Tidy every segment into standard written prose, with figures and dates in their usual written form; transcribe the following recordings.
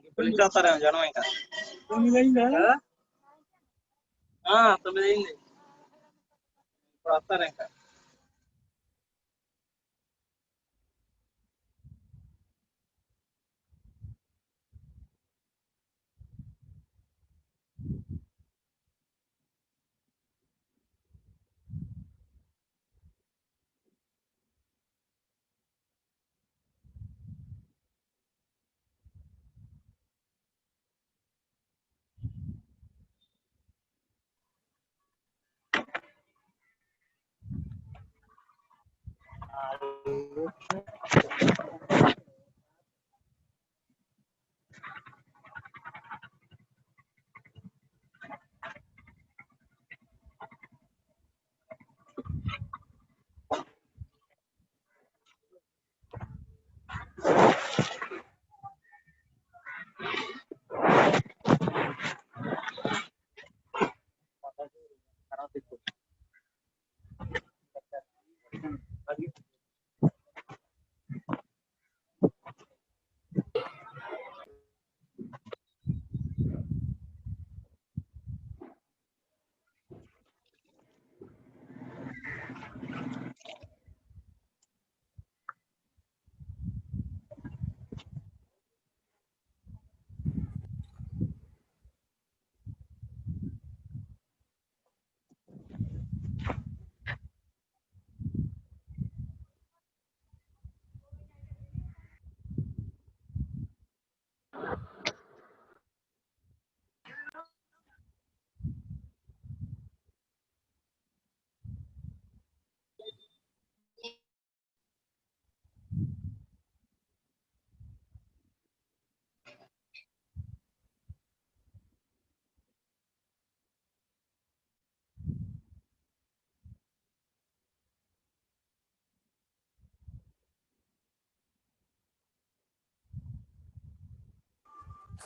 ఇప్పుడు నుంచి వస్తారేమో జనం ఇంకా. 9 అయిందా? 9 అయింది. ఇప్పుడు వస్తారు ఇంకా.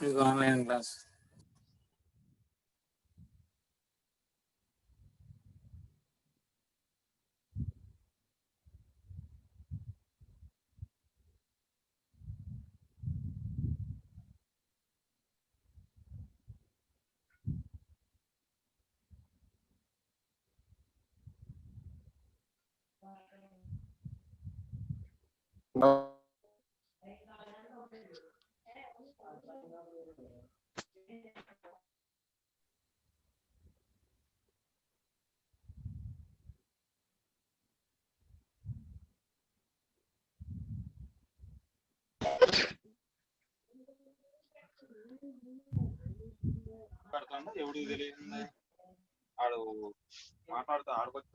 ఇది ఆన్లైన్ క్లాస్. ఎవడికి తెలియదు ఆడు మాట్లాడుతూ ఆడుకొచ్చి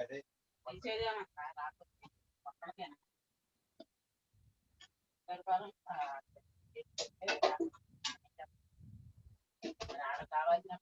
అదే కావాల్సిన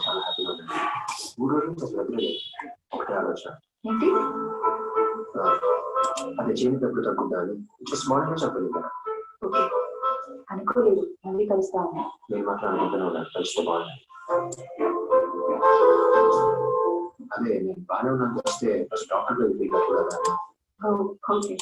చాలా హ్యాపీగా ఉంది. 3 రోజుల నుంచి అసలు వదిలేదు. ఒకటే ఆలోచన ఏంటి? అది చేయనిటప్పుడు తగ్గుతాను. స్మాల్ గా చెప్పలేదు. అనుకోలేదు మళ్ళీ కలుస్తాను. నేను మాట్లాడుకుంటున్నా కలిస్తే బాగుంది. అదే నేను బాగానే ఉన్నాను వస్తే ఫస్ట్ డాక్టర్ దగ్గరికి వెళ్ళకూడదా? Okay.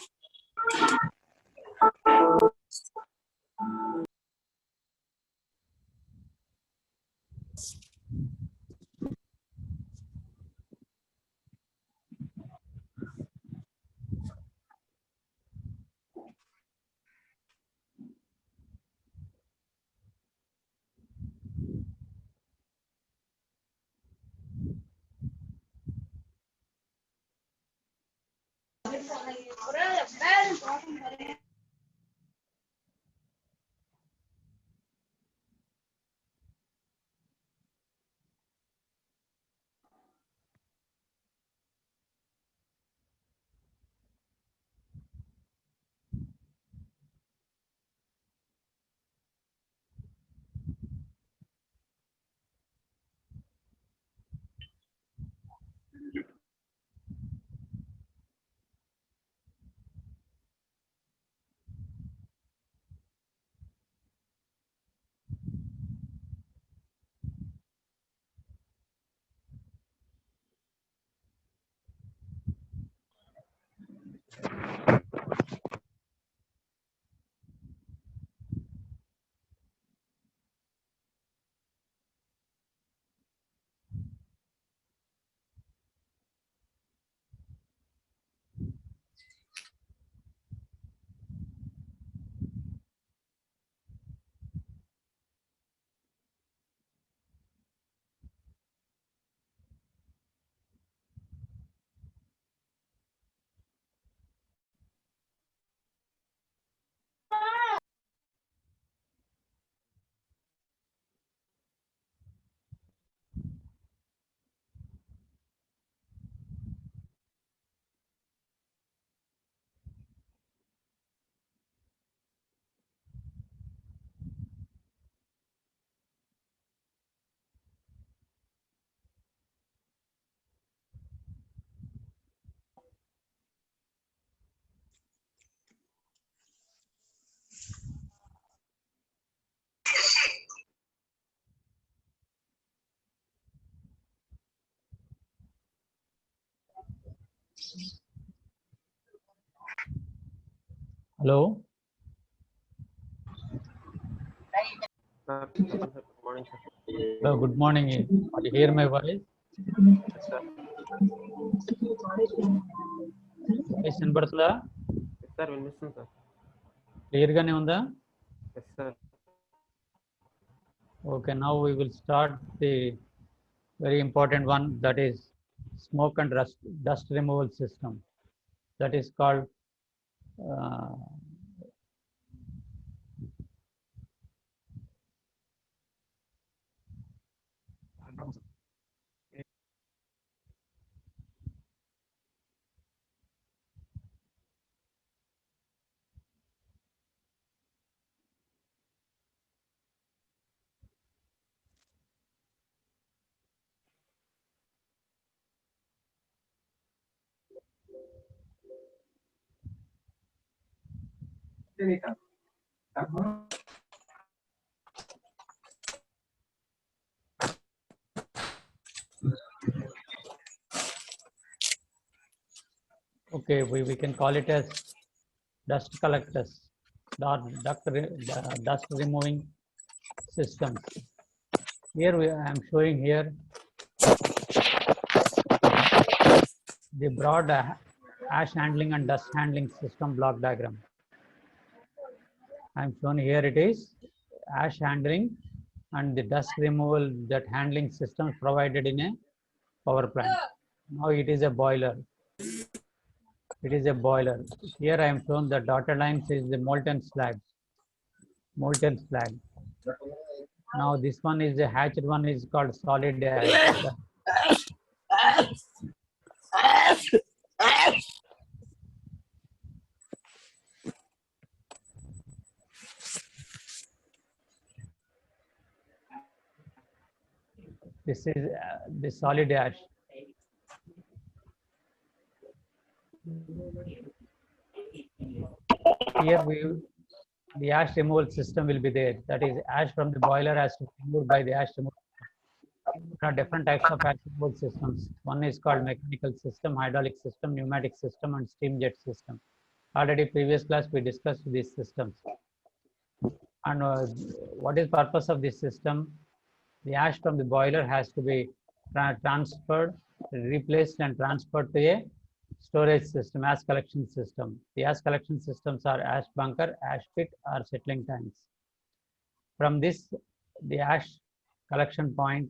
Hello. Sir, good morning, sir. Hello. Good morning. You hear my voice? Yes, sir. Voice వినపడుతుందా? Yes, sir. వినిపిస్తుంది సార్. Clear గానే ఉందా? Yes, sir. Okay. Now we will start the very important one, that is smoke and dust removal system. That is called okay, we can call it as dust collectors, dust removing systems. Here I am showing here the broad ash handling and dust handling system block diagram. I am shown here it is ash handling and the dust removal, that handling system provided in a power plant. Now it is a boiler. It is a boiler. Here I am shown the dotted lines is the molten slag. Molten slag. Now this one is the hatched one is called solid ash. This is the solid ash. Here the ash removal system will be there. That is ash from the boiler has to be removed by the ash removal. There are different types of ash removal systems. One is called mechanical system, hydraulic system, pneumatic system, and steam jet system. Already previous class we discussed these systems. And what is purpose of this system? The ash from the boiler has to be transferred, replaced, and transferred to a storage system, ash collection system. The ash collection systems are ash bunker, ash pit, or settling tanks. From this, the ash collection point,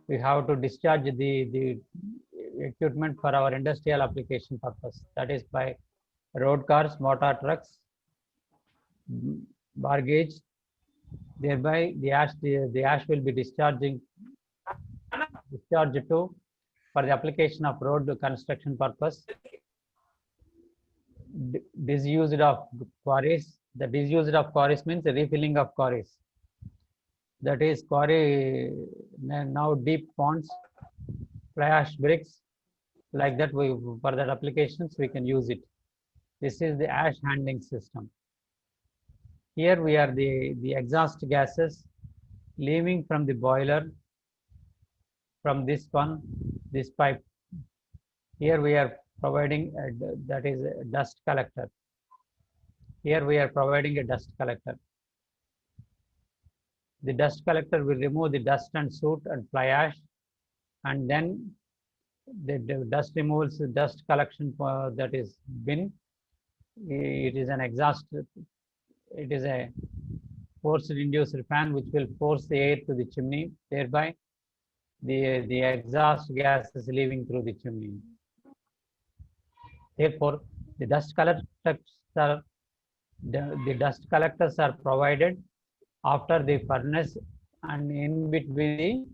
we have to discharge the equipment for our industrial application purpose. That is by road cars, motor trucks, bargage. Thereby, the ash will be discharged to for the application of road construction purpose. Disused of quarries. The disused of quarries means the refilling of quarries. That is quarry now deep ponds, fly ash bricks, like that. We for that applications we can use it. This is the ash handling system. Here we are the exhaust gases leaving from the boiler from this pipe. Here we are providing that is a dust collector. Here we are providing a dust collector. The dust collector will remove the dust and soot and fly ash, and then the dust removals, the dust collection that is bin. It is an exhaust. It is a forced induced fan which will force the air to the chimney. Thereby, the exhaust gas is leaving through the chimney. Therefore, the dust collectors are provided after the furnace and in between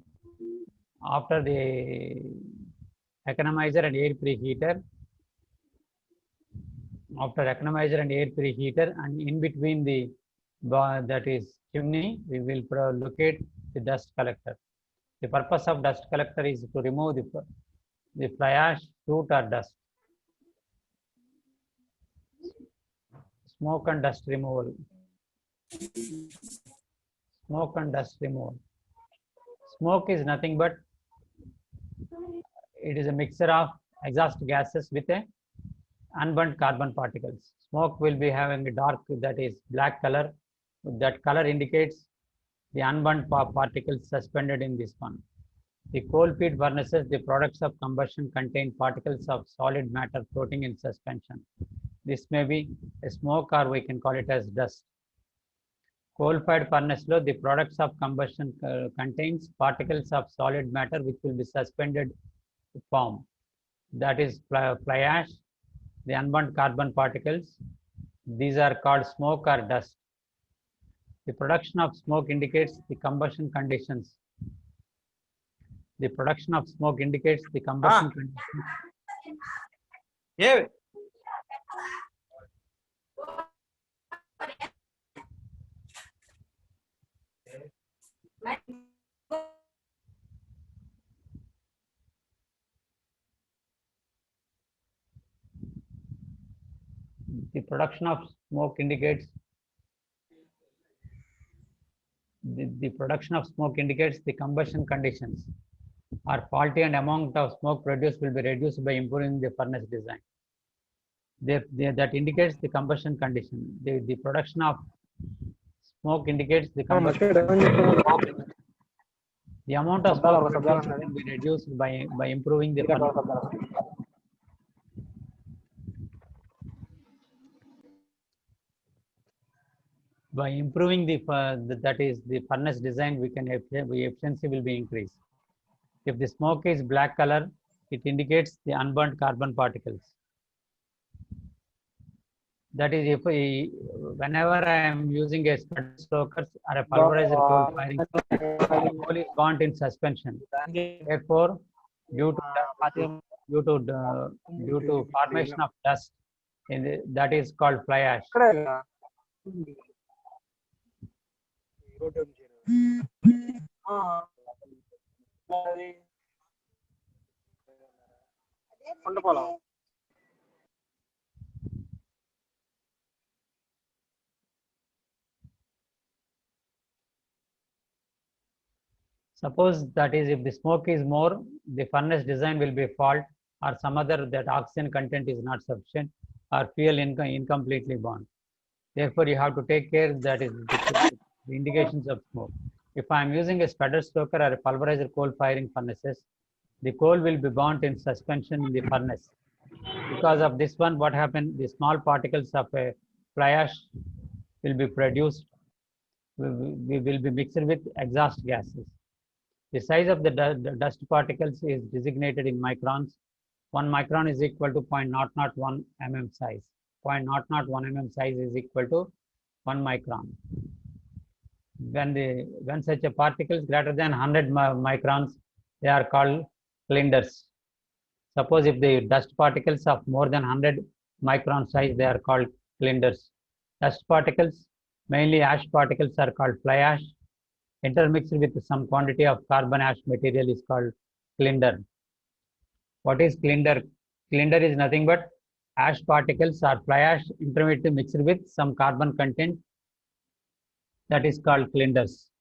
after the economizer and air preheater. After economizer and air preheater, and in between the that is chimney, we will locate the dust collector. The purpose of dust collector is to remove the fly ash, soot, or dust. Smoke and dust removal. Smoke and dust removal. Smoke is nothing but it is a mixture of exhaust gases with a unburnt carbon particles. Smoke will be having a dark, that is black color. That color indicates the unburnt particles suspended in this one. The coal feed furnaces, the products of combustion contain particles of solid matter floating in suspension. This may be a smoke, or we can call it as dust. Coal-fired furnace low, the products of combustion contains particles of solid matter which will be suspended to form. That is fly ash, the unburnt carbon particles. These are called smoke or dust. The production of smoke indicates the combustion conditions. The production of smoke indicates the combustion conditions. Yeah. The production of smoke indicates the production of smoke indicates the combustion conditions are faulty, and amount of smoke produced will be reduced by improving the furnace design. That indicates the combustion condition. The production of smoke indicates the combustion. The amount of smoke produced will be reduced by improving the furnace. By improving that is the furnace design, efficiency will be increased. If the smoke is black color, it indicates the unburnt carbon particles. That is, whenever I am using a stud stokers or a pulverizer coal firing, coal is burnt in suspension. Therefore, due to formation of dust, that is called fly ash. Suppose that is if the smoke is more, the furnace design will be fault or some other that oxygen content is not sufficient or fuel incompletely burned. Therefore, you have to take care that is the indications of smoke. If I am using a sputter stoker or a pulverizer coal firing furnaces, the coal will be burnt in suspension in the furnace. Because of this one, what happened? The small particles of a fly ash will be produced, will be mixed with exhaust gases. The size of the dust particles is designated in microns. 1 micron is equal to 0.001 mm size. 0.001 mm size is equal to 1 micron. When such a particle is greater than 100 microns, they are called cylinders. Suppose if the dust particles of more than 100 micron size, they are called cylinders. Dust particles, mainly ash particles, are called fly ash. Intermixed with some quantity of carbon ash material is called cylinder. What is cylinder? Cylinder is nothing but ash particles or fly ash intermediate mixed with some carbon content, that is called cylinders.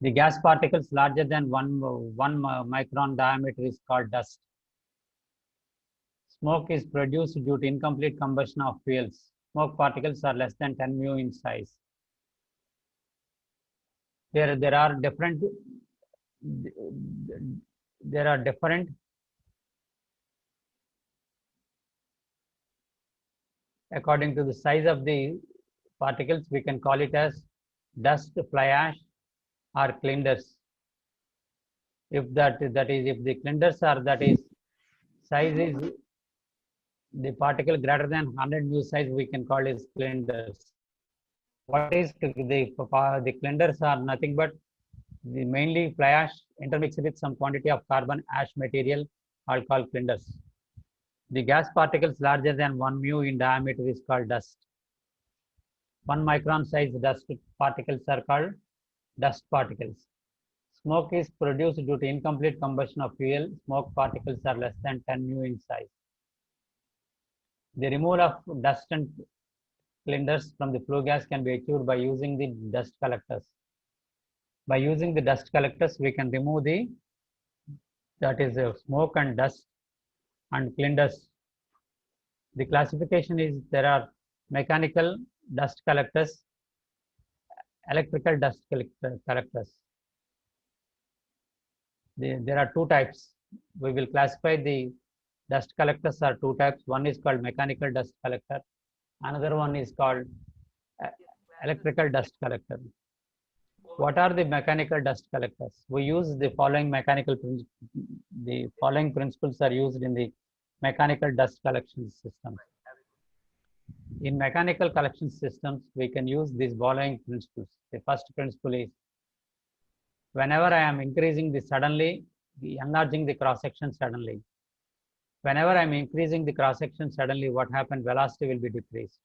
The gas particles larger than 1 micron diameter is called dust. Smoke is produced due to incomplete combustion of fuels. Smoke particles are less than 10 mu in size. There are different according to the size of the particles, we can call it as dust, fly ash, or cylinders. If if the cylinders are size is the particle greater than 100 mu size, we can call it cylinders. What is the cylinders are nothing but the mainly fly ash intermixed with some quantity of carbon ash material are called cylinders. The gas particles larger than 1 mu in diameter is called dust. 1 micron size dust particles are called dust particles. Smoke is produced due to incomplete combustion of fuel. Smoke particles are less than 10 mu in size. The removal of dust and cylinders from the flue gas can be achieved by using the dust collectors. By using the dust collectors, we can remove smoke and dust and cylinders. The classification is there are mechanical dust collectors, electrical dust collectors. There are two types. We will classify the dust collectors are two types. One is called mechanical dust collector. Another one is called electrical dust collector. What are the mechanical dust collectors? We use the following principles are used in the mechanical dust collection systems. In mechanical collection systems, we can use these following principles. The first principle is whenever I am increasing enlarging the cross section suddenly. Whenever I am increasing the cross section suddenly, what happens? Velocity will be decreased.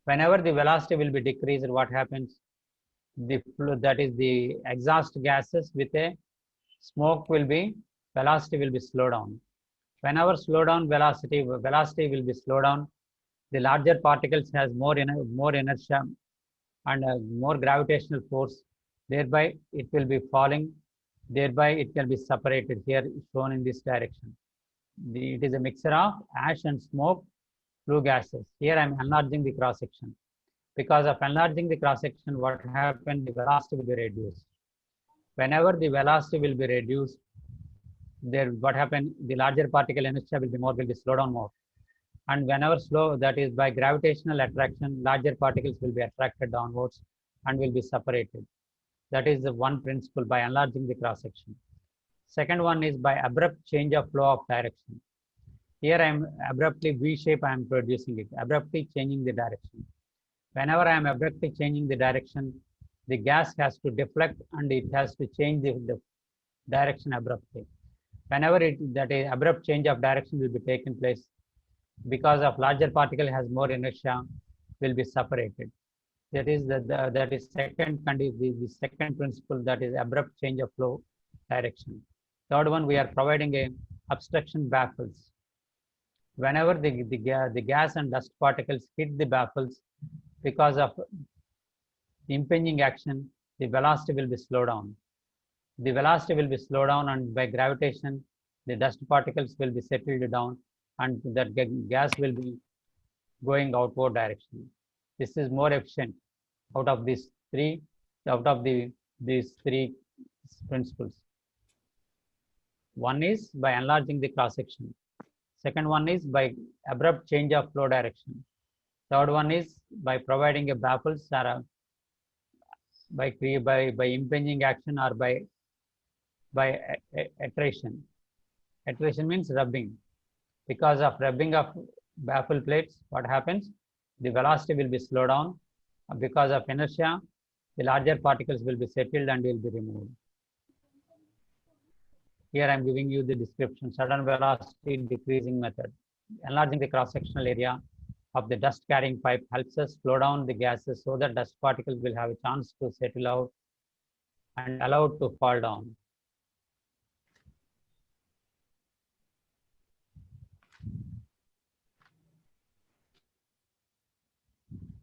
Whenever the velocity will be decreased, what happens? That is the exhaust gases with a smoke velocity will be slowed down. Whenever velocity will be slowed down, the larger particles has more inertia and more gravitational force. Thereby, it will be falling. Thereby, it can be separated here shown in this direction. It is a mixture of ash and smoke flue gases. Here I am enlarging the cross section. Because of enlarging the cross section, what happened? The velocity will be reduced. Whenever the velocity will be reduced, what happened? The larger particle inertia will be slowed down more. And whenever slow, that is by gravitational attraction, larger particles will be attracted downwards and will be separated. That is the one principle by enlarging the cross section. Second one is by abrupt change of flow of direction. Here I am abruptly V-shape, I am producing it, abruptly changing the direction. Whenever I am abruptly changing the direction, the gas has to deflect and it has to change the direction abruptly. Whenever that is abrupt change of direction will be taken place, because of larger particle has more inertia, will be separated. That is the second principle, that is abrupt change of flow direction. Third one, we are providing a obstruction baffles. Whenever the gas and dust particles hit the baffles, because of the impinging action, the velocity will be slowed down. the velocity will be slowed down, and by gravitation, the dust particles will be settled down, and that gas will be going outward direction. This is more efficient out of these three principles. One is by enlarging the cross section. Second one is by abrupt change of flow direction. Third one is by providing a baffles or by impinging action or by attrition. Attrition means rubbing. Because of rubbing of baffle plates, what happens? The velocity will be slowed down. Because of inertia, the larger particles will be settled and will be removed. Here I am giving you the description. Sudden velocity decreasing method. Enlarging the cross-sectional area of the dust carrying pipe helps us slow down the gases so that dust particles will have a chance to settle out and allowed to fall down.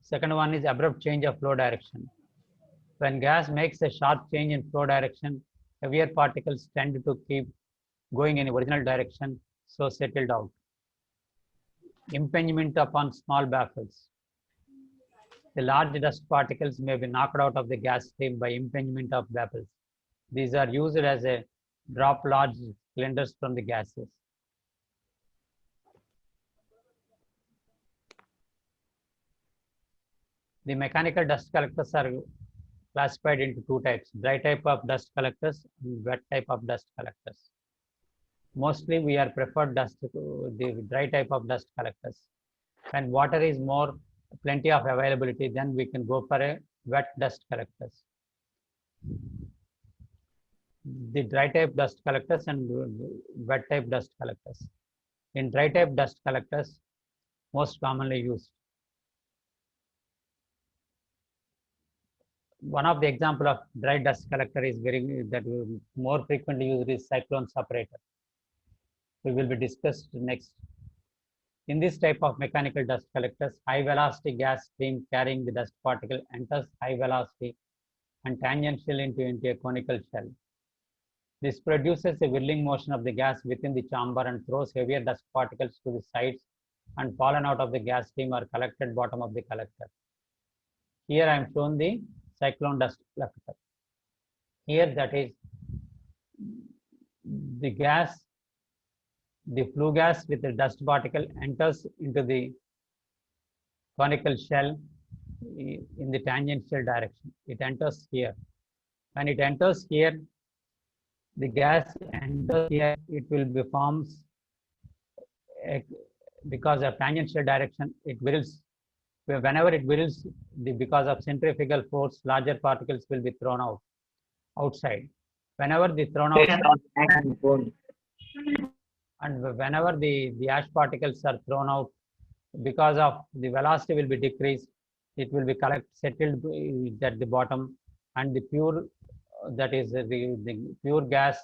Second one is abrupt change of flow direction. When gas makes a sharp change in flow direction, heavier particles tend to keep going in the original direction, so settled out. Impingement upon small baffles. The large dust particles may be knocked out of the gas stream by impingement of baffles. These are used as a drop large cylinders from the gases. The mechanical dust collectors are classified into two types: dry type of dust collectors and wet type of dust collectors. Mostly we are preferred the dry type of dust collectors. When water is more plenty of availability, then we can go for a wet dust collectors. The dry type dust collectors and wet type dust collectors. In dry type dust collectors, most commonly used. One of the example of dry dust collector is more frequently used is cyclone separator. We will be discussed next. In this type of mechanical dust collectors, high velocity gas stream carrying the dust particle enters high velocity and tangential into a conical shell. This produces a whirling motion of the gas within the chamber and throws heavier dust particles to the sides and fallen out of the gas stream or collected bottom of the collector. Here I am shown the cyclone dust collector. Here that is the gas, the flue gas with the dust particle enters into the conical shell in the tangential direction. It enters here. When it enters here, the gas enters here, it will be forms because of tangential direction, it whirls. Whenever it whirls, because of centrifugal force, larger particles will be thrown outside. Whenever they thrown out, and whenever the ash particles are thrown out, because of the velocity will be decreased, it will be settled at the bottom, and the pure, that is the pure gas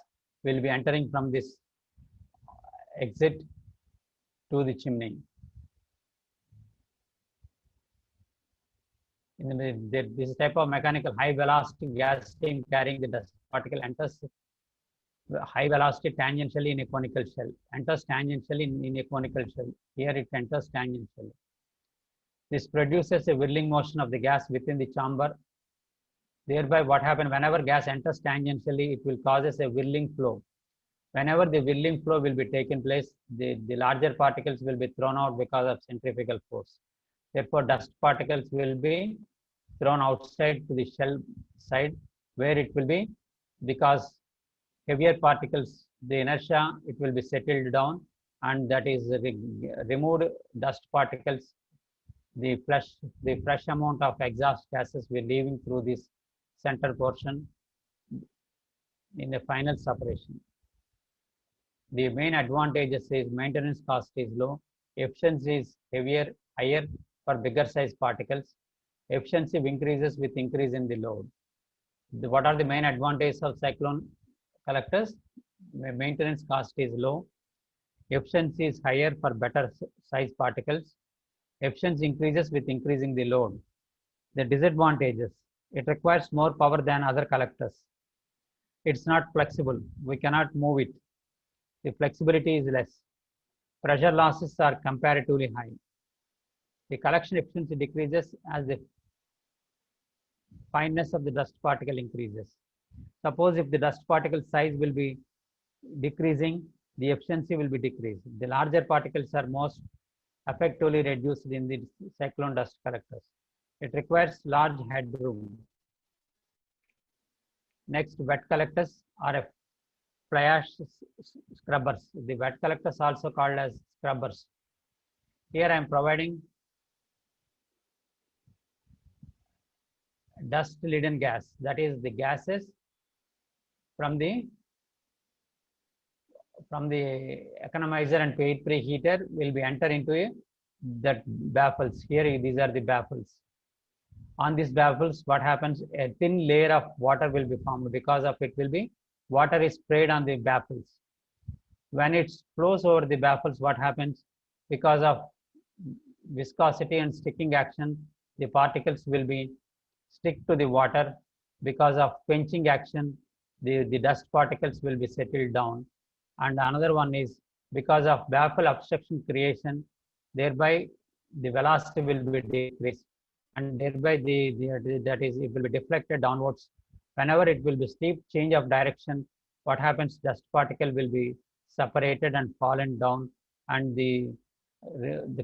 will be entering from this exit to the chimney. This type of mechanical high velocity gas stream carrying the dust particle enters high velocity tangentially in a conical shell, enters tangentially in a conical shell. Here it enters tangentially. This produces a whirling motion of the gas within the chamber. Thereby what happens, whenever gas enters tangentially, it will causes a whirling flow. Whenever the whirling flow will be taken place, the larger particles will be thrown out because of centrifugal force. Therefore, dust particles will be thrown outside to the shell side, where it will be, because heavier particles, the inertia, it will be settled down, and that is removed dust particles. The fresh amount of exhaust gases will leaving through this center portion in the final separation. The main advantages is maintenance cost is low, efficiency is higher for bigger size particles. Efficiency increases with increase in the load. What are the main advantages of cyclone collectors? Maintenance cost is low, efficiency is higher for better size particles. Efficiency increases with increasing the load. The disadvantages: it requires more power than other collectors. It's not flexible. We cannot move it. The flexibility is less. Pressure losses are comparatively high. The collection efficiency decreases as the fineness of the dust particle increases. Suppose if the dust particle size will be decreasing, the efficiency will be decreased. The larger particles are most effectively reduced in the cyclone dust collectors. It requires large headroom. Next, wet collectors are a fly ash scrubbers. The wet collectors also called as scrubbers. Here I am providing dust laden gas, that is the gases from the economizer and paid preheater will be enter into that baffles. Here these are the baffles. On these baffles, what happens? A thin layer of water will be formed. Because of it will be water is sprayed on the baffles. When it flows over the baffles, what happens? Because of viscosity and sticking action, the particles will be stick to the water. Because of quenching action, the dust particles will be settled down. And another one is because of baffle obstruction creation, thereby the velocity will be decreased, and thereby that is it will be deflected downwards. Whenever it will be steep change of direction, what happens? Dust particle will be separated and fallen down, and the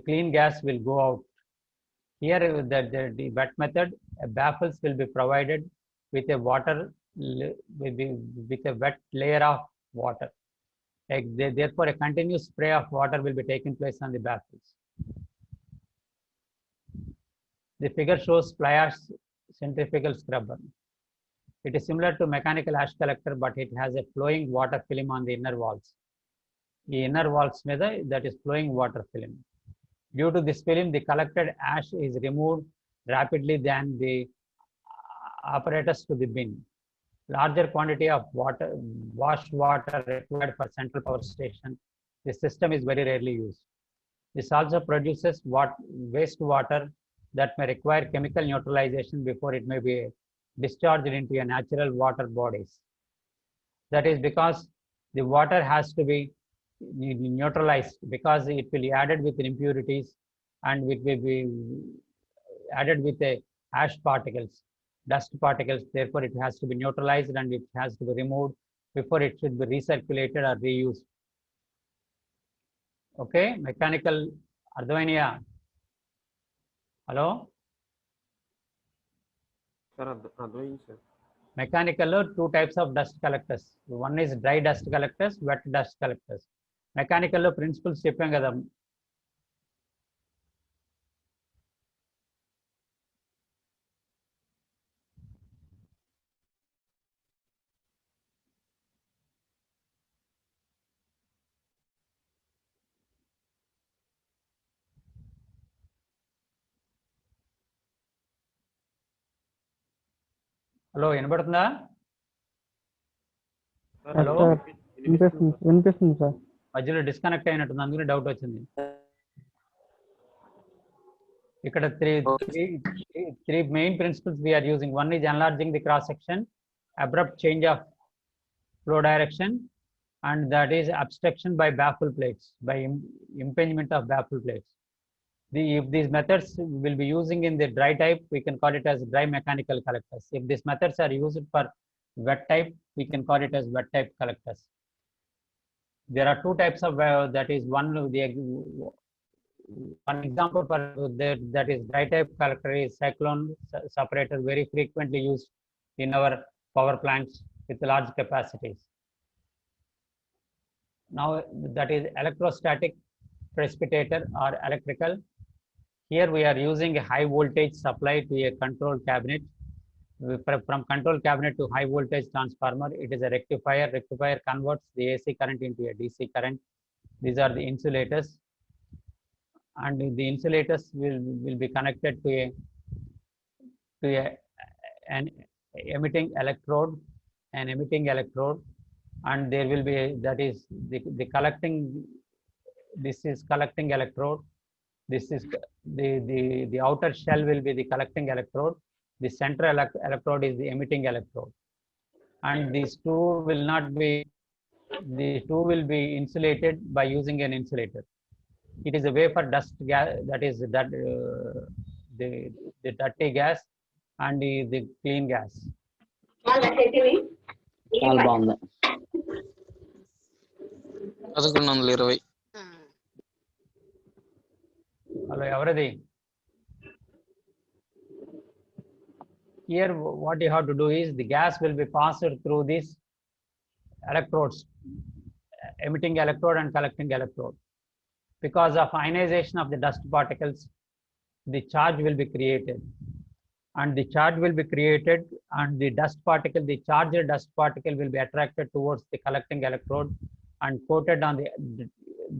clean gas will go out. Here the wet method, baffles will be provided with a water with a wet layer of water. Therefore, a continuous spray of water will be taking place on the baffles. The figure shows fly ash centrifugal scrubber. It is similar to mechanical ash collector, but it has a flowing water film on the inner walls. The inner walls that is flowing water film. Due to this film, the collected ash is removed rapidly than the apparatus to the bin. Larger quantity of washed water required for central power station. The system is very rarely used. This also produces wastewater that may require chemical neutralization before it may be discharged into a natural water bodies. That is because the water has to be neutralized, because it will be added with impurities and it will be added with the ash particles, dust particles. Therefore, it has to be neutralized and it has to be removed before it should be recirculated or reused. Okay, mechanical Ardhavaniya. Hello? Sir, sir. Mechanical, two types of dust collectors. One is dry dust collectors, wet dust collectors. Mechanical principles చెప్పాం కదా. Hello వినబడుతుందా? Hello వినిపిస్తుంది sir. మధ్యలో disconnect అయినట్టుంది, అందుకని doubt వచ్చింది. ఇక్కడ three main principles we are using. One is enlarging the cross section, abrupt change of flow direction, and that is obstruction by baffle plates, by impingement of baffle plates. If these methods will be using in the dry type, we can call it as dry mechanical collectors. If these methods are used for wet type, we can call it as wet type collectors. There are two types of that is one example for that is dry type collector is cyclone separator, very frequently used in our power plants with large capacities. Now that is electrostatic precipitator or electrical. Here we are using a high voltage supply to a control cabinet. From control cabinet to high voltage transformer, it is a rectifier. Rectifier converts the AC current into a DC current. These are the insulators, and the insulators will be connected to an emitting electrode, and there will be that is the collecting. This is collecting electrode. This is the outer shell will be the collecting electrode. The central electrode is the emitting electrode. and these two will not be, the two will be insulated by using an insulator. It is a way for dust gas, that is that the dirty gas and the clean gas. చాలా బాగుంది. 1120. Hello, everything. Here, what you have to do is the gas will be passed through these electrodes, emitting electrode and collecting electrode. Because of ionization of the dust particles, the charge will be created. And the charge will be created, and the dust particle, the charged dust particle will be attracted towards the collecting electrode and coated on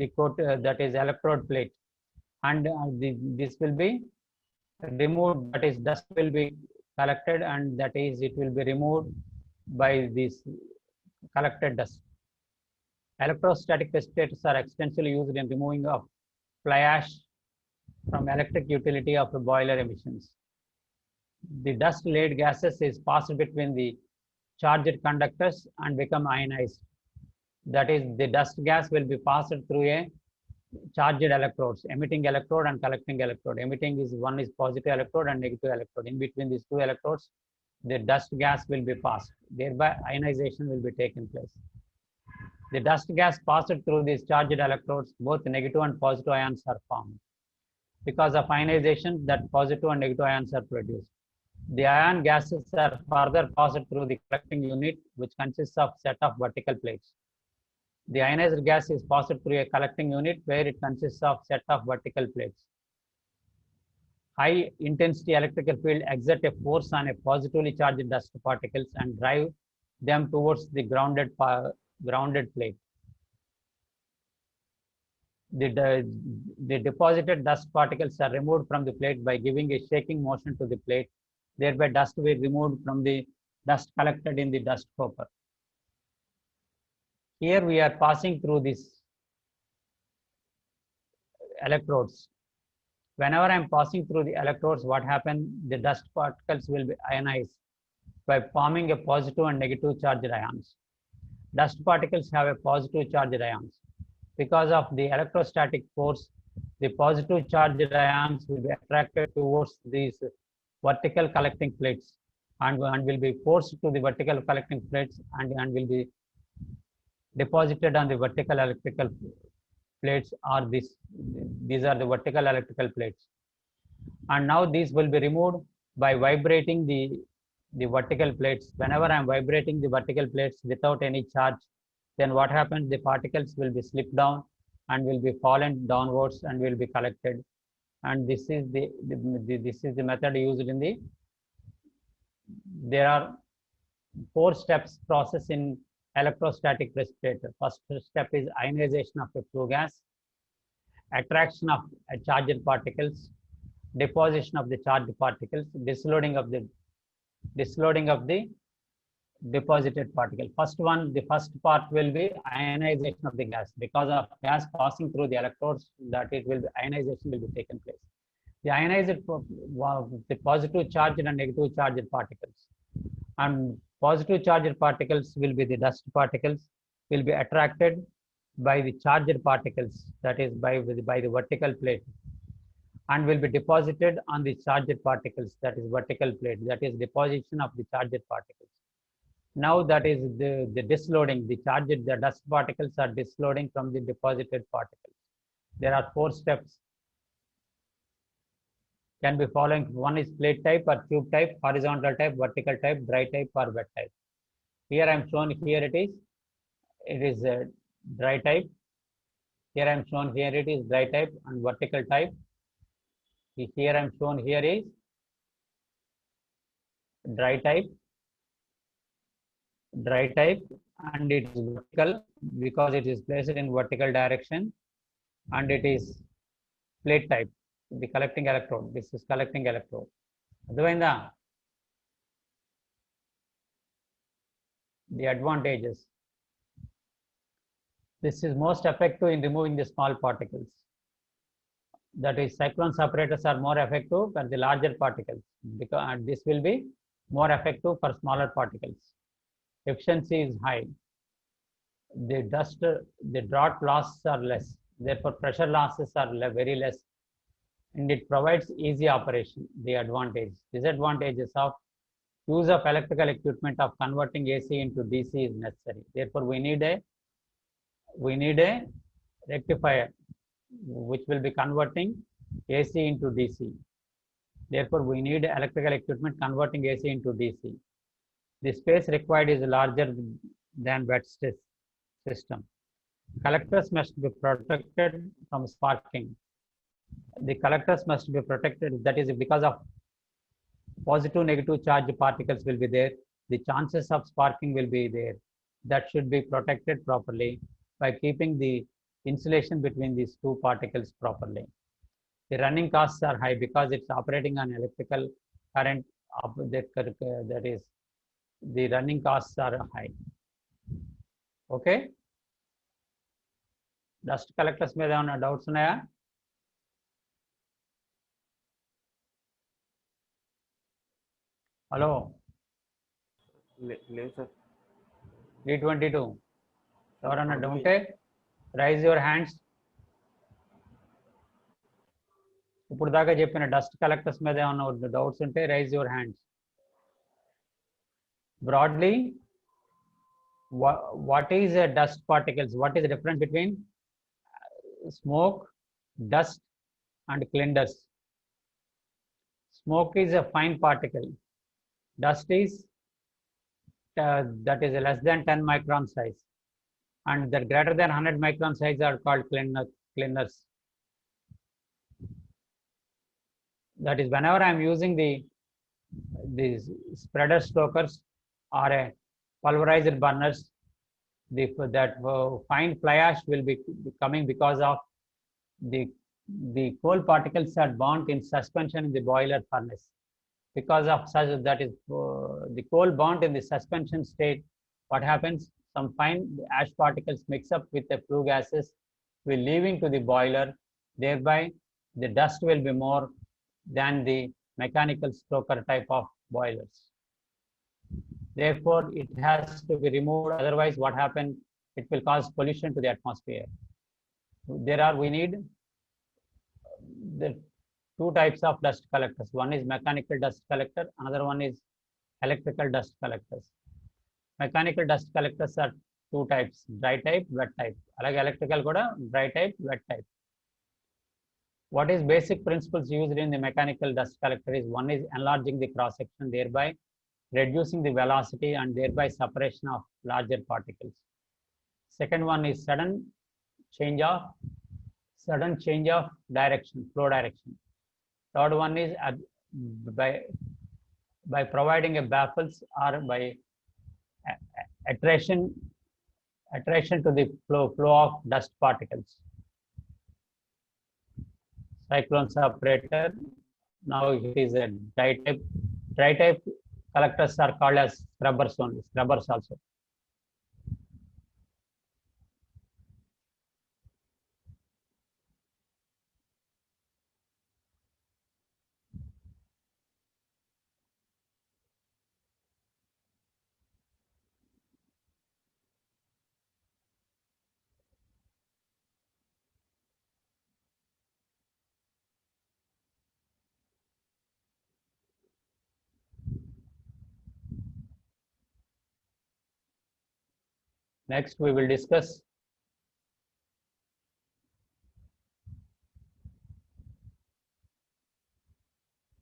the coat, that is electrode plate. And this will be removed, that is dust will be collected, and that is it will be removed by this collected dust. Electrostatic precipitators are extensively used in removing of fly ash from electric utility of the boiler emissions. The dust-laden gases is passed between the charged conductors and become ionized. That is, the dust gas will be passed through a charged electrodes, emitting electrode and collecting electrode. Emitting is one is positive electrode and negative electrode. In between these two electrodes, the dust gas will be passed. Thereby, ionization will be taken place. The dust gas passed through these charged electrodes, both negative and positive ions are formed. Because of ionization, that positive and negative ions are produced. The ion gases are further passed through the collecting unit, which consists of set of vertical plates. The ionized gas is passed through a collecting unit where it consists of set of vertical plates. High intensity electrical field exert a force on a positively charged dust particles and drive them towards the grounded plate. The deposited dust particles are removed from the plate by giving a shaking motion to the plate. Thereby, dust will be removed from the dust collected in the dust hopper. Here we are passing through these electrodes. Whenever I am passing through the electrodes, what happens? The dust particles will be ionized by forming a positive and negative charged ions. Dust particles have a positive charged ions. Because of the electrostatic force, the positive charged ions will be attracted towards these vertical collecting plates and will be forced to the vertical collecting plates and will be deposited on the vertical electrical plates, or these are the vertical electrical plates. And now these will be removed by vibrating the vertical plates. Whenever I am vibrating the vertical plates without any charge, then what happens? The particles will be slipped down and will be fallen downwards and will be collected. And this is the method used in the. There are 4 steps process in electrostatic precipitator. First step is ionization of the flue gas, attraction of charged particles, deposition of the charged particles, disloading of the deposited particle. The first part will be ionization of the gas. Because of gas passing through the electrodes, that it will be ionization will be taken place. The ionized, the positive charged and negative charged particles, and positive charged particles will be the dust particles, will be attracted by the charged particles, that is by the vertical plate, and will be deposited on the charged particles, that is vertical plate, that is deposition of the charged particles. Now that is the disloading, the dust particles are disloading from the deposited particles. There are 4 steps can be following. One is plate type or tube type, horizontal type, vertical type, dry type or wet type. Here I am shown, here it is a dry type. Here I am shown, here it is dry type and vertical type. Here I am shown, here is dry type, and it is vertical because it is placed in vertical direction, and it is plate type, the collecting electrode. This is collecting electrode. Advainda? The advantages. This is most effective in removing the small particles. That is, cyclone separators are more effective for the larger particles, because this will be more effective for smaller particles. efficiency is high. The draught losses are less. Therefore, pressure losses are very less, and it provides easy operation. The advantage. Disadvantages of use of electrical equipment of converting AC into DC is necessary. Therefore, we need a rectifier which will be converting AC into DC. Therefore, we need electrical equipment converting AC into DC. The space required is larger than wet system. Collectors must be protected from sparking. The collectors must be protected, that is because of positive negative charge particles will be there. The chances of sparking will be there. That should be protected properly by keeping the insulation between these two particles properly. The running costs are high because it's operating on electrical current. That is, the running costs are high. Okay. Dust collectors మీద ఏమైనా doubts ఉన్నాయా? Hello లేదు sir. 322 ఎవరన్నా ఉంటే rise your hands. ఇప్పుడు దాకా చెప్పిన dust collectors మీద ఏమన్నా డౌట్స్ ఉంటే rise your hands. Broadly, what is a dust particles? What is the difference between smoke, dust, and cinders? Smoke is a fine particle. Dust is that is less than 10 micron size, and the greater than 100 micron size are called cinders. That is, whenever I am using these spreader stokers or a pulverized burners, that fine fly ash will be coming because of the coal particles are burnt in suspension in the boiler furnace. Because of such, that is the coal burnt in the suspension state, what happens? Some fine ash particles mix up with the flue gases, will leaving to the boiler. Thereby, the dust will be more than the mechanical stoker type of boilers. Therefore, it has to be removed. Otherwise, what happens? It will cause pollution to the atmosphere. We need the two types of dust collectors. One is mechanical dust collector. Another one is electrical dust collectors. Mechanical dust collectors are two types: dry type, wet type. Alage electrical kuda dry type, wet type. What is basic principles used in the mechanical dust collector is, one is enlarging the cross section, thereby reducing the velocity and thereby separation of larger particles. Second one is sudden change of direction, flow direction. Third one is by providing a baffles or by attraction to the flow of dust particles. Cyclone separator. Now it is a dry type. Dry type collectors are called as scrubbers only. Scrubbers also. Next, we will discuss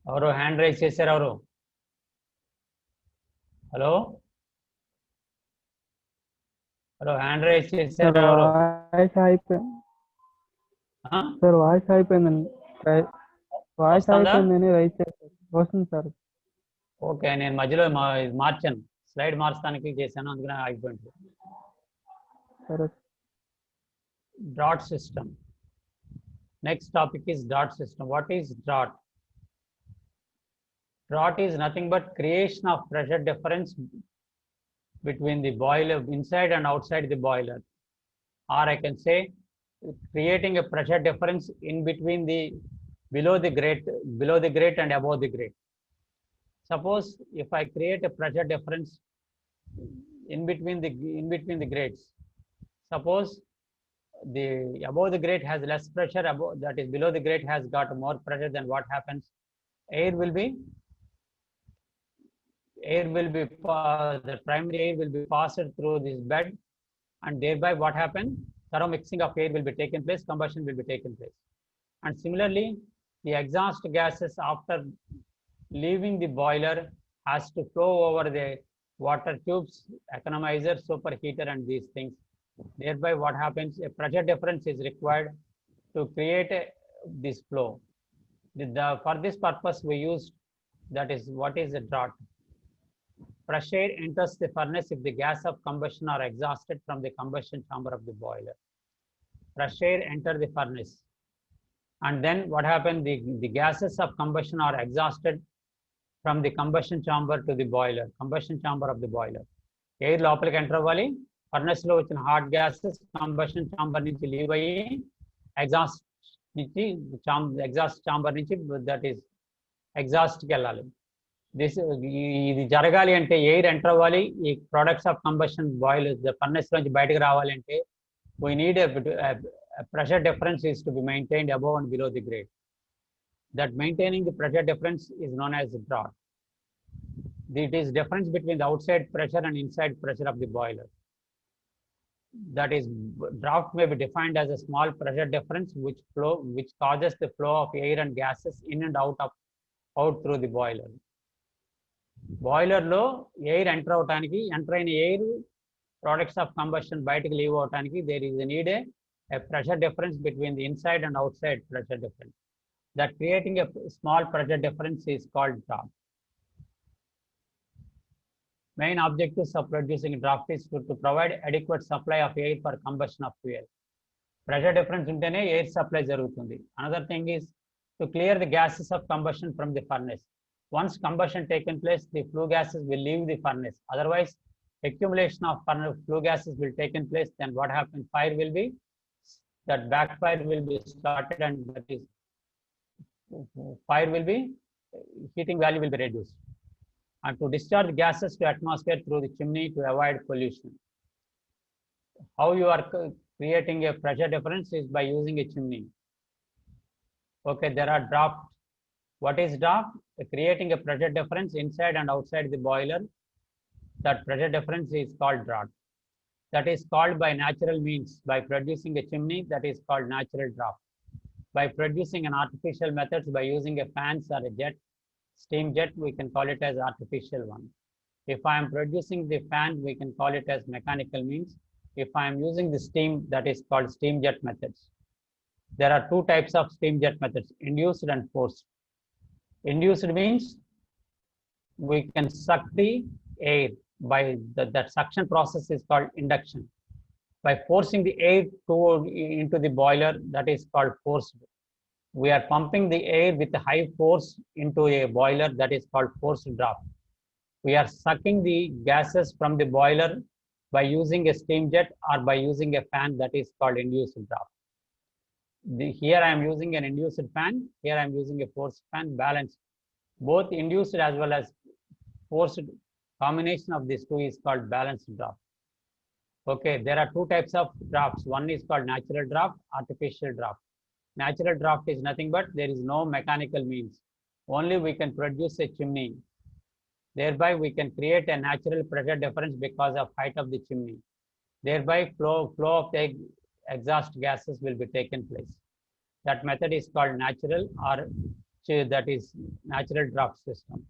ఎవరు hand raise చేశారు? ఎవరు? Hello hello hand raise చేశారు? ఎవరు? Voice అయిపోయింది sir. Voice అయిపోయిందండి. Voice అయిపోయిందని rise చేశారు. వస్తుంది సార్. ఓకే, నేను మధ్యలో మార్చాను, స్లైడ్ మార్చడానికి చేశాను, అందుకని అయిపోయింది. సరే. Draught system. Next topic is draught system. What is draught? Draught is nothing but creation of pressure difference between the boiler inside and outside the boiler, or I can say creating a pressure difference in between the below the grate and above the grate. Suppose if I create a pressure difference in between the grades. Suppose the above the grate has less pressure, above that is below the grate has got more pressure, then what happens? Air will be the primary air will be passed through this bed, and thereby what happens? Thorough mixing of air will be taken place, combustion will be taken place. And similarly, the exhaust gases after leaving the boiler has to flow over the water tubes, economizer, superheater, and these things. Thereby what happens? A pressure difference is required to create this flow. For this purpose we used, that is, what is a draught? Fresh air enters the furnace if the gas of combustion are exhausted from the combustion chamber of the boiler. Fresh air enter the furnace, and then what happened? The gases of combustion are exhausted from the combustion chamber to the boiler, combustion chamber of the boiler. Air లోపలికి enter అవ్వాలి, furnace లో వచ్చిన hot gases combustion chamber నుంచి leave అయ్యి exhaust chamber నుంచి that is ఎగ్జాస్ట్కి వెళ్ళాలి. ఇది జరగాలి అంటే ఎయిర్ ఎంటర్ అవ్వాలి, ఈ products of combustion boiler furnace నుంచి బయటకు రావాలి అంటే we need a pressure difference is to be maintained above and below the grate. That maintaining the pressure difference is known as the draught. It is difference between the outside pressure and inside pressure of the boiler. That is, draught may be defined as a small pressure difference which causes the flow of air and gases in and out through the boiler. Boiler లో air enter అవటానికి, enter అయిన air products of combustion బయటకు leave అవటానికి there is a need a pressure difference between the inside and outside pressure difference. That creating a small pressure difference is called draught. Main objectives of producing draught is to provide adequate supply of air for combustion of fuel. Pressure difference ఉంటేనే air supply జరుగుతుంది. Another thing is to clear the gases of combustion from the furnace. Once combustion taken place, the flue gases will leave the furnace. Otherwise, accumulation of flue gases will taken place. Then what happens? Fire will be, that backfire will be started, and that is, fire will be, heating value will be reduced. And to discharge gases to atmosphere through the chimney to avoid pollution. How you are creating a pressure difference is by using a chimney. Okay, there are draught. What is draught? Creating a pressure difference inside and outside the boiler. That pressure difference is called draught. That is called by natural means. By producing a chimney, that is called natural draught. By producing an artificial methods by using a fans or a jet, steam jet, we can call it as artificial one. If I am producing the fan, we can call it as mechanical means. If I am using the steam, that is called steam jet methods. There are two types of steam jet methods, induced and forced. Induced means we can suck the air by that suction process is called induction. By forcing the air into the boiler, that is called forced. We are pumping the air with a high force into a boiler, that is called forced draught. We are sucking the gases from the boiler by using a steam jet or by using a fan, that is called induced draught. Here I am using an induced fan, here I am using a forced fan, balanced. Both induced as well as forced, combination of these two is called balanced draught. Okay, there are two types of draughts. One is called natural draught, artificial draught. Natural draught is nothing but there is no mechanical means. Only we can produce a chimney. Thereby we can create a natural pressure difference because of height of the chimney. Thereby flow of the exhaust gases will be taken place. That method is called natural, or that is natural draught system.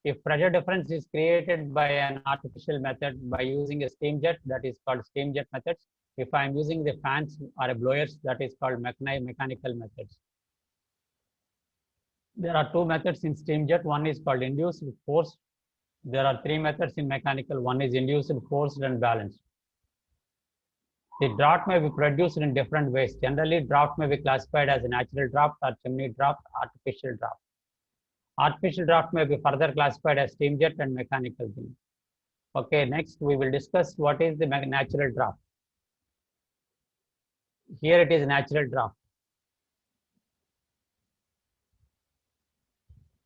If pressure difference is created by an artificial method by using a steam jet, that is called steam jet methods. If I am using the fans or a blowers, that is called mechanical methods. There are two methods in steam jet. One is called induced, forced. There are three methods in mechanical. One is induced, forced, and balanced. The draught may be produced in different ways. Generally, draught may be classified as a natural draught or chimney draught, artificial draught. Artificial draught may be further classified as steam jet and mechanical thing. Okay, next we will discuss what is the natural draught. Here it is natural draught.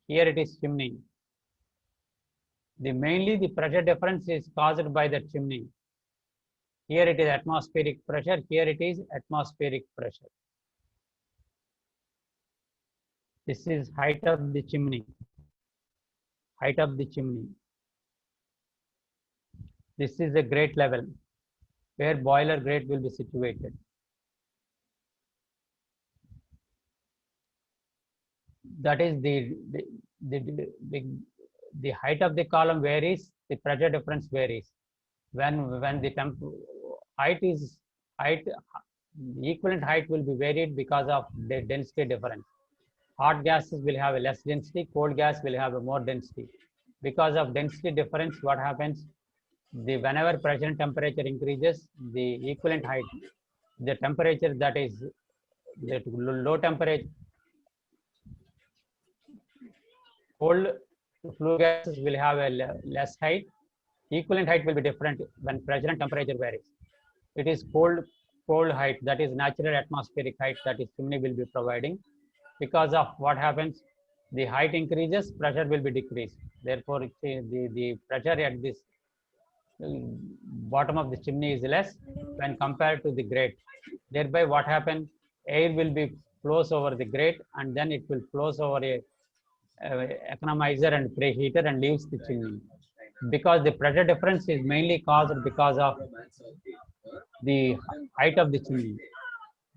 Here it is chimney. Mainly the pressure difference is caused by the chimney. Here it is atmospheric pressure, here it is atmospheric pressure. This is height of the chimney. Height of the chimney. This is the grate level where boiler grate will be situated. That is the height of the column varies, the pressure difference varies. When the equivalent height will be varied because of the density difference. Hot gases will have a less density, cold gas will have a more density. Because of density difference, what happens? Whenever pressure and temperature increases, the equivalent height, the temperature that is the low temperature, cold flue gases will have a less height. Equivalent height will be different when pressure and temperature varies. It is cold height, that is natural atmospheric height, that is chimney will be providing. Because of what happens, the height increases, pressure will be decreased. Therefore, the pressure at this bottom of the chimney is less when compared to the grate. Thereby, what happens? Air will be flows over the grate, and then it will flows over a economizer and preheater and leaves the chimney. Because the pressure difference is mainly caused because of the height of the chimney.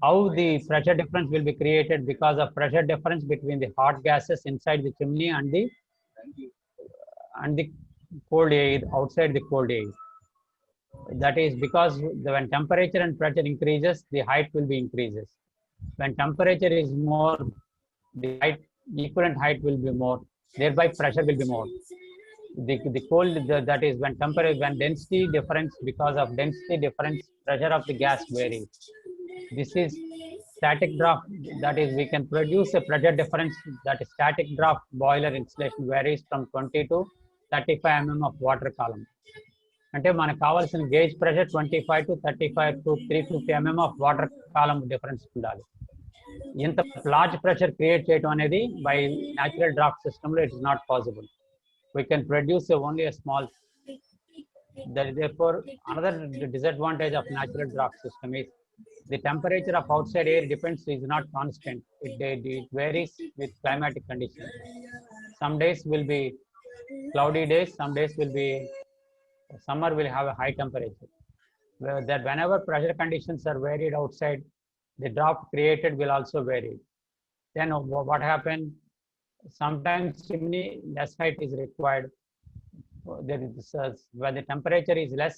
How the pressure difference will be created? Because of pressure difference between the hot gases inside the chimney and the cold air outside the cold air. That is because when temperature and pressure increases, the height will be increases. When temperature is more, the equivalent height will be more. Thereby, pressure will be more. The cold, that is when density difference, because of density difference, pressure of the gas varies. This is static draft, that is we can produce a pressure difference, that is static draft boiler installation varies from 20 to 35 mm of water column. అంటే మనకు కావాల్సిన gauge pressure 25 to 35 to 350 mm of water column difference ఉండాలి. ఇంత large pressure create చేయడం అనేది by natural draft సిస్టంలో it is not possible. We can produce only a small. Therefore, another disadvantage of natural draft system is the temperature of outside air is not constant. It varies with climatic conditions. Some days will be cloudy days, some days will be summer will have a high temperature. That whenever pressure conditions are varied outside, the draft created will also vary. Then what happens? Sometimes chimney less height is required. When the temperature is less,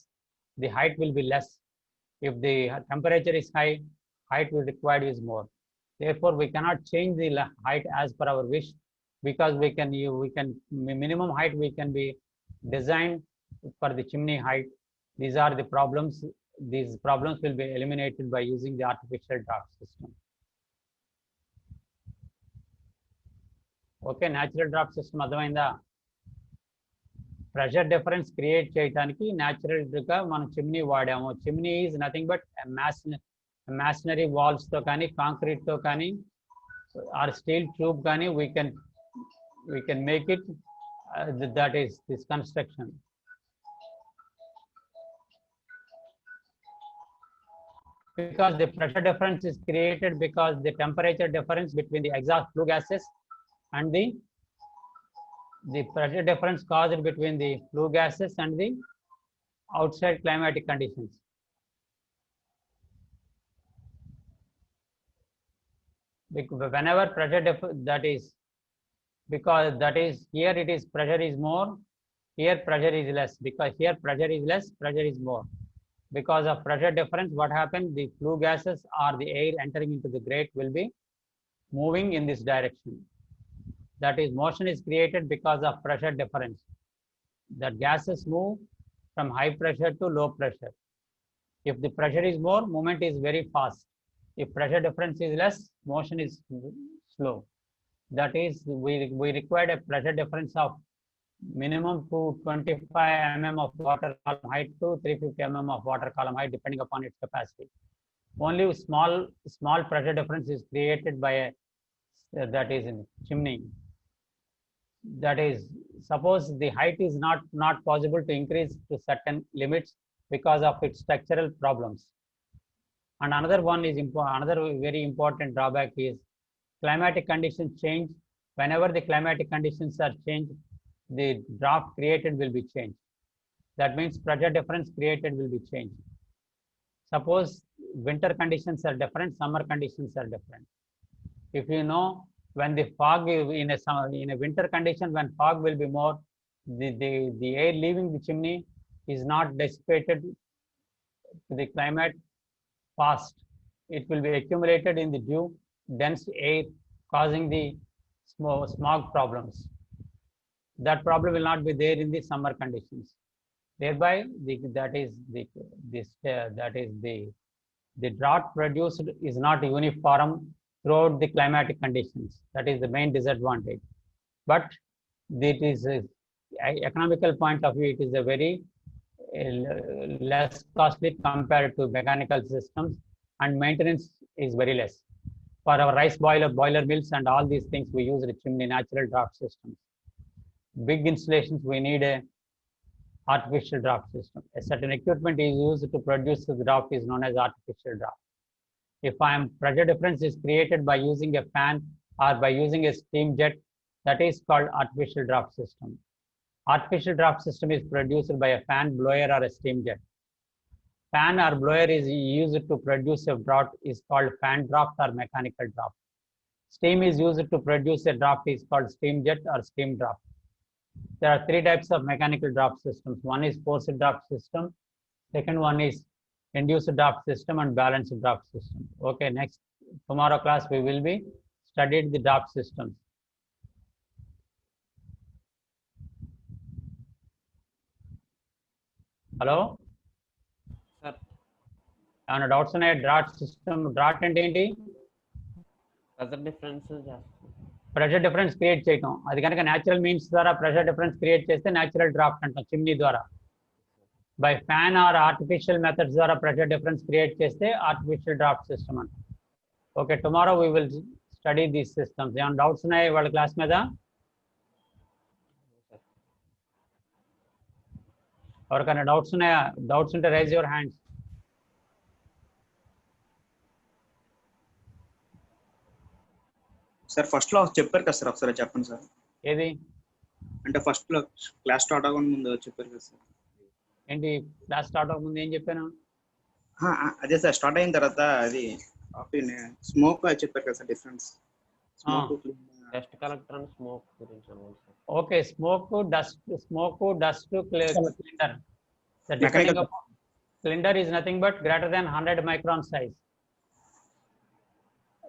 the height will be less. If the temperature is high, height will required is more. Therefore, we cannot change the height as per our wish, because we can minimum height we can be designed for the chimney height. These are the problems. These problems will be eliminated by using the artificial draft system. Okay, natural draft system అర్థమైందా? Pressure difference create చేయడానికి న్యాచురల్గా మనం chimney వాడాము. Chimney is nothing but masonry వాల్స్తో కానీ కాంక్రీట్తో కానీ or steel tube కానీ we can make it, that is this construction. Because the pressure difference is created because the temperature difference between the exhaust flue gases and the pressure difference caused between the flue gases and the outside climatic conditions. Whenever pressure that is, because that is here it is pressure is more, here pressure is less. Because here pressure is less, pressure is more. Because of pressure difference, what happens? The flue gases or the air entering into the grate will be moving in this direction. That is, motion is created because of pressure difference. That gases move from high pressure to low pressure. If the pressure is more, movement is very fast. If pressure difference is less, motion is slow. That is, we require a pressure difference of minimum to 25 mm of water column height to 350 mm of water column height, depending upon its capacity. Only small pressure difference is created by that is in chimney. that is, suppose the height is not possible to increase to certain limits because of its structural problems. And another one is another very important drawback is climatic conditions change. Whenever the climatic conditions are changed, the draft created will be changed. That means pressure difference created will be changed. Suppose winter conditions are different, summer conditions are different. If you know, when the fog in a winter condition, when fog will be more, the air leaving the chimney is not dissipated to the climate fast. It will be accumulated in the dew, dense air, causing the smog problems. That problem will not be there in the summer conditions. Thereby, the drought produced is not uniform throughout the climatic conditions. That is the main disadvantage. But it is economical point of view, it is a very less costly compared to mechanical systems, and maintenance is very less. For our rice boiler mills and all these things, we use the chimney natural draft systems. Big installations, we need a artificial draft system. A certain equipment is used to produce the draft is known as artificial draft. If pressure difference is created by using a fan or by using a steam jet, that is called artificial draft system. Artificial draft system is produced by a fan, blower, or a steam jet. Fan or blower is used to produce a draft is called fan draft or mechanical draft. Steam is used to produce a draft is called steam jet or steam draft. There are three types of mechanical draft systems. One is forced draft system. Second one is induced draft system and balanced draft system. Okay, next tomorrow class we will be studied the draft systems. Hello? Sir. ఏమైనా doubts ఉన్నాయి? Drought system, drought అంటే ఏంటి? Pressure difference pressure difference create చేయటం. అది కనుక natural means ద్వారా pressure difference create చేస్తే natural draft అంటాం, చిమ్నీ ద్వారా. By fan or artificial methods ద్వారా ప్రెషర్ డిఫరెన్స్ క్రియేట్ చేస్తే ఆర్టిఫిషియల్ డ్రాఫ్ట్ సిస్టమ్ అంటాం. Okay, tomorrow we will study these systems. ఏమైనా డౌట్స్ ఉన్నాయి వాళ్ళ క్లాస్ మీద? ఎవరికైనా డౌట్స్ ఉన్నాయా? డౌట్స్ ఉంటే rise your hands. Sir first లో చెప్పారు కదా సార్, ఒకసారి చెప్పండి సార్. ఏది అంటే ఫస్ట్ లో క్లాస్ స్టార్ట్ అవ్వకుండా ముందు చెప్పారు కదా సార్. ఏంటి క్లాస్ స్టార్ట్ అవ్వకముందు ఏం చెప్పాను? అదే సార్, స్టార్ట్ అయిన తర్వాత అది స్మోక్ చెప్పారు కదా sir, difference. Dust collector and smoke గురించి అన్నాను sir. Okay, smoke dust cylinder. Cylinder is nothing but greater than 100 micron size.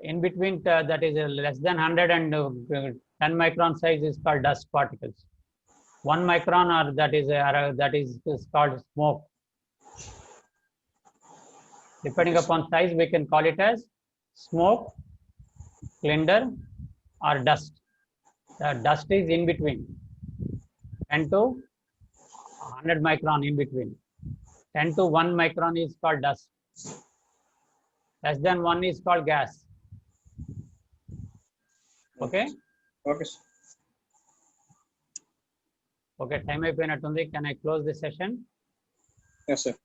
In between that is less than 100 and 10 micron size is called dust particles. 1 micron or that is called smoke. Depending upon size, we can call it as smoke, cylinder, or dust. The dust is in between 10 to 100 micron in between. 10 to 1 micron is called dust. Less than 1 is called gas. Okay? Okay sir. Okay, time అయిపోయినట్టుంది. Can I close this session? Yes sir.